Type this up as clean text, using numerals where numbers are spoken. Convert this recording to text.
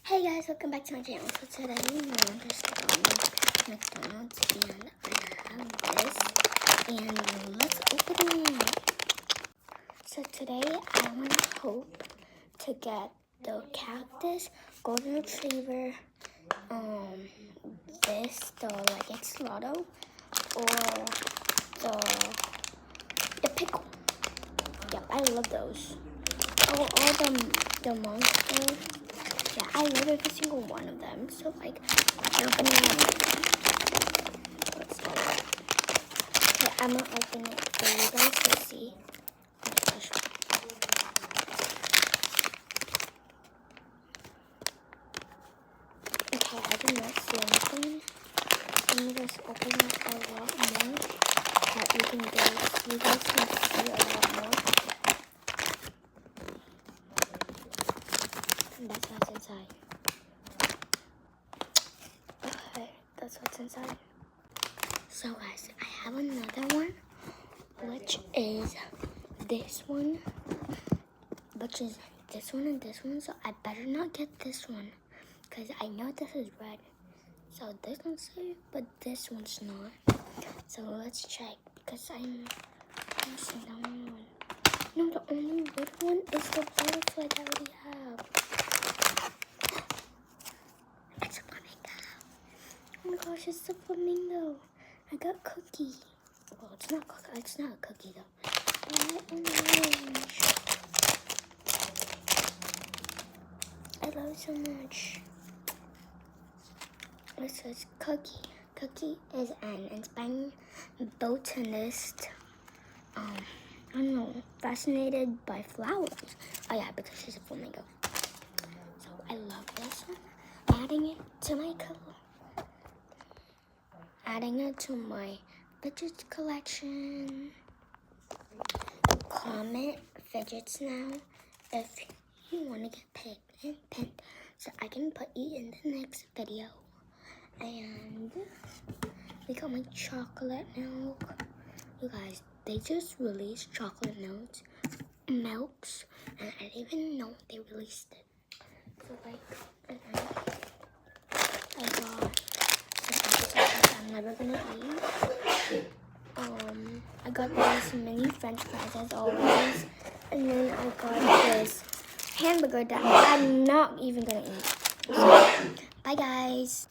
Hey guys, welcome back to my channel. So today I'm just going McDonald's and I have this and let's open it. So today I want to hope to get the cactus, golden retriever, the axolotl, or the pickle. Yep, I love those. Oh, all the monsters. Yeah, I love every single one of them. So, like, opening it. Let's start. Okay, I'm gonna open it for you guys to see. Okay, I did not see anything. I'm gonna just open it a lot more. That you guys can see a lot more. And that's what's inside. Okay, that's what's inside. So guys, I have another one, which is this one, which is this one and this one. So I better not get this one, because I know this is red. So this one's safe, but this one's not. So let's check, because I'm missing the only one. No, the only red one is the butterfly that we have. It's a flamingo. Oh my gosh, it's a flamingo. I got cookie. Well, it's not cookie. It's not a cookie though. Orange. I love it so much. It says Cookie. Cookie is an inspiring botanist. I don't know, fascinated by flowers. Oh yeah, because she's a flamingo. So I love this one. Adding it to my adding it to my fidget collection. Comment fidgets now if you want to get pinned so I can put you in the next video. And we got my chocolate milk. You guys, they just released chocolate milks, and I didn't even know they released it. So like, I got some apples I'm never gonna eat. I got these mini French fries as always, and then I got this hamburger that I'm not even gonna eat. So, bye guys.